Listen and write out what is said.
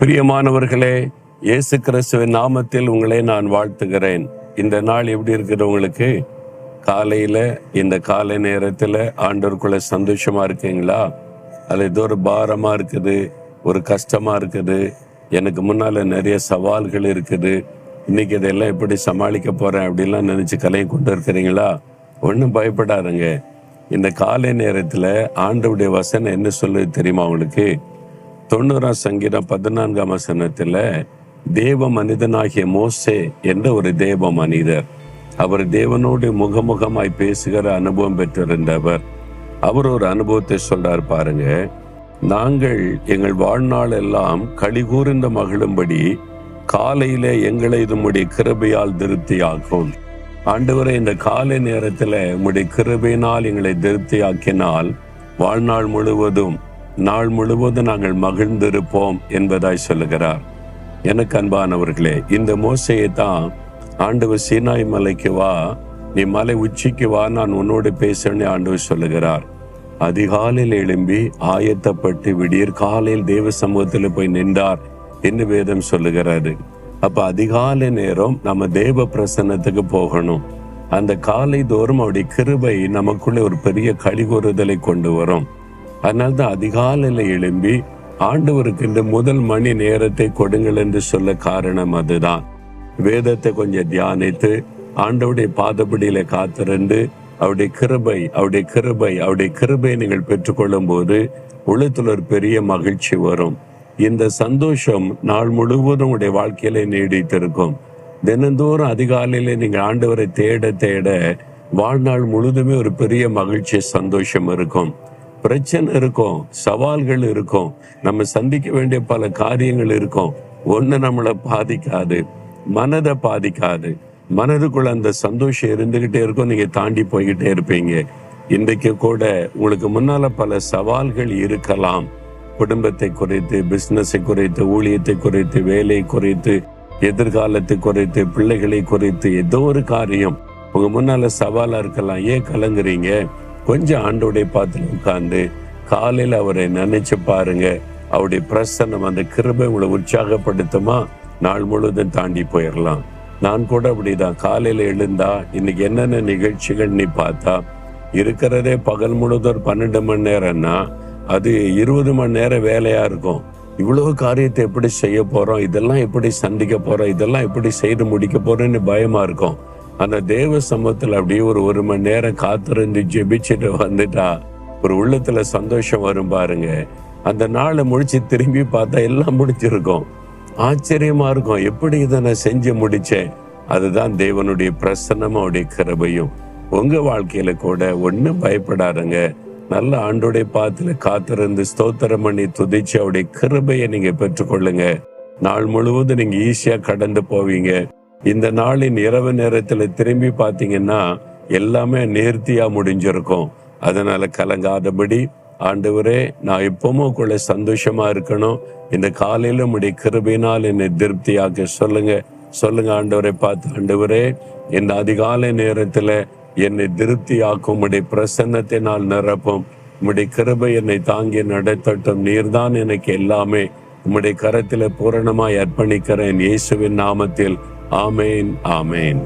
பிரியமானவர்களே, இயேசு கிறிஸ்துவின் நாமத்தில் உங்களை நான் வாழ்த்துகிறேன். இந்த நாள் எப்படி இருக்குது உங்களுக்கு? காலையில இந்த காலை நேரத்துல ஆண்டவருக்குள்ள சந்தோஷமா இருக்கீங்களா? அது ஏதோ ஒரு பாரமா இருக்குது, ஒரு கஷ்டமா இருக்குது, எனக்கு முன்னால நிறைய சவால்கள் இருக்குது, இன்னைக்கு இதெல்லாம் எப்படி சமாளிக்க போறேன் அப்படின்லாம் நினைச்சு கலையை கொண்டு இருக்கிறீங்களா? ஒன்றும் பயப்படாதுங்க. இந்த காலை நேரத்துல ஆண்டவருடைய வசனம் என்ன சொல்லுது தெரியுமா உங்களுக்கு? 90ஆம் சங்கீதம் 14ஆம் வசனத்துல தேவ மனிதனாகிய மோசே என்ற ஒரு தேவ மனிதர், அவர் தேவனோடு முகமுகமாய் பேசுகிற அனுபவம் பெற்றிருந்தவர். அவர் ஒரு அனுபவத்தை சொல்றார் பாருங்க. நாங்கள் எங்கள் வாழ்நாள் எல்லாம் களி கூர்ந்து மகிழும்படி காலையில எங்களை உம்முடைய கிருபையால் திருப்தியாக்கும். ஆண்டவரே, இந்த காலை நேரத்துல உம்முடைய கிருபையினால் எங்களை திருப்தியாக்கினால் வாழ்நாள் முழுவதும் நாள் முழுவதும் நாங்கள் மகிழ்ந்திருப்போம் என்பதாய் சொல்லுகிறார். எனக்கு அன்பானவர்களே, இந்த மோசையை தான் ஆண்டவர் சீனாய் மலைக்கு வா, நீ மலை உச்சிக்கு வா, நான் உன்னோடு பேசுறேன்னு ஆண்டவர் சொல்லுகிறார். அதிகாலையில் எழும்பி ஆயத்தப்பட்டு விடியற் காலையில் தேவ சமூகத்தில் போய் நின்றார் என்று வேதம் சொல்லுகிறாரு. அப்ப அதிகாலை நேரம் நம்ம தேவ பிரசன்னத்துக்கு போகணும். அந்த காலை தோறும் அவருடைய கிருபை நமக்குள்ளே ஒரு பெரிய களிகூறுதலை கொண்டு வரும். அதனால்தான் அதிகாலையில எழும்பி ஆண்டவருக்கு இந்த முதல் மணி நேரத்தை கொடுங்கள் என்று சொல்ல காரணம் அதுதான். வேதத்தை கொஞ்சம் தியானித்து ஆண்டவருடைய பாதப்படியில காத்திருந்து அவருடைய கிருபை நீங்கள் பெற்றுக்கொள்ளும் போது உள்ளத்துல ஒரு பெரிய மகிழ்ச்சி வரும். இந்த சந்தோஷம் நாள் முழுவதும் உடைய வாழ்க்கையில நீடித்திருக்கும். தினந்தோறும் அதிகாலையில நீங்க ஆண்டவரை தேட தேட வாழ்நாள் முழுதுமே ஒரு பெரிய மகிழ்ச்சி சந்தோஷம் இருக்கும். பிரச்சனை இருக்கும், சவால்கள் இருக்கும், நம்ம சந்திக்க வேண்டிய பல காரியங்கள் இருக்கும். ஒண்ணு நம்மளை பாதிக்காது, மனதை பாதிக்காது. மனதுக்குள்ள அந்த சந்தோஷம் இருந்துகிட்டே இருக்கும். நீங்க தாண்டி போய்கிட்டே இருப்பீங்க. இன்றைக்கு கூட உங்களுக்கு முன்னால பல சவால்கள் இருக்கலாம். குடும்பத்தை குறைத்து, பிசினஸை குறைத்து, ஊழியத்தை குறைத்து, வேலை குறைத்து, எதிர்காலத்தை குறைத்து, பிள்ளைகளை குறைத்து, ஏதோ ஒரு காரியம் உங்க முன்னால சவாலா இருக்கலாம். ஏன் கலங்குறீங்க? கொஞ்சம் ஆண்டோடைய பாத்துல உட்கார்ந்து காலையில அவரை நினைச்சு பாருங்க. அவருடைய பிரசன்னம், அந்த கிருபை உங்களை உற்சாகப்படுத்துமா, நாள் முழுவதும் தாண்டி போயிடலாம். நான் கூட அப்படிதான். காலையில எழுந்தா இன்னைக்கு என்னென்ன நிகழ்ச்சிகள் நீ பார்த்தா, இருக்கிறதே பகல் முழுவதும் 12 மணி நேரம்னா அது 20 மணி நேரம் வேலையா இருக்கும். இவ்வளவு காரியத்தை எப்படி செய்ய போறோம், இதெல்லாம் எப்படி சந்திக்க போறோம், இதெல்லாம் எப்படி செய்து முடிக்க போறோம்னு பயமா இருக்கும். அந்த தேவ சமூகத்துல அப்படியே ஒரு மணி நேரம் காத்திருந்து ஜெபிச்சுட்டு வந்துட்டா ஒரு உள்ளத்துல சந்தோஷம் வரும் பாருங்க. அந்த நாளை முடிச்சு திரும்பி பார்த்தா எல்லாம் முடிச்சிருக்கும். ஆச்சரியமா இருக்கும், எப்படி இதை நான் செஞ்சு முடிச்சேன். அதுதான் தேவனுடைய பிரசன்னமும் அவருடைய கிருபையும். உங்க வாழ்க்கையில கூட ஒன்னும் பயப்படாதுங்க. நல்ல ஆண்டோடைய பாத்துல காத்திருந்து ஸ்தோத்திரம் பண்ணி துதிச்சு அவருடைய கிருபையை நீங்க பெற்றுக்கொள்ளுங்க. நாள் முழுவதும் நீங்க ஈஸியா கடந்து போவீங்க. இந்த நாளின் இரவு நேரத்துல திரும்பி பாத்தீங்கன்னா எல்லாமே நேர்த்தியா முடிஞ்சிருக்கும். அதனால கலங்காதபடி, ஆண்டவரே, நான் எப்பவும் கூட சந்தோஷமா இருக்கணும், இந்த காலையில உம்முடைய கிருபையினால் என்னை திருப்தியாக்க சொல்லுங்க ஆண்டவரை பார்த்து. ஆண்டவரே, இந்த அதிகாலை நேரத்துல என்னை திருப்தியாக்கும், உம்முடைய பிரசன்னத்தை நான் நிரப்பும், உம்முடைய கிருபை என்னை தாங்கி நடத்தட்டும். நீர்தான் எனக்கு எல்லாமே. உம்முடைய கரத்தில பூரணமாய் அர்ப்பணிக்கிறேன். இயேசுவின் நாமத்தில் ஆமேன், ஆமேன்.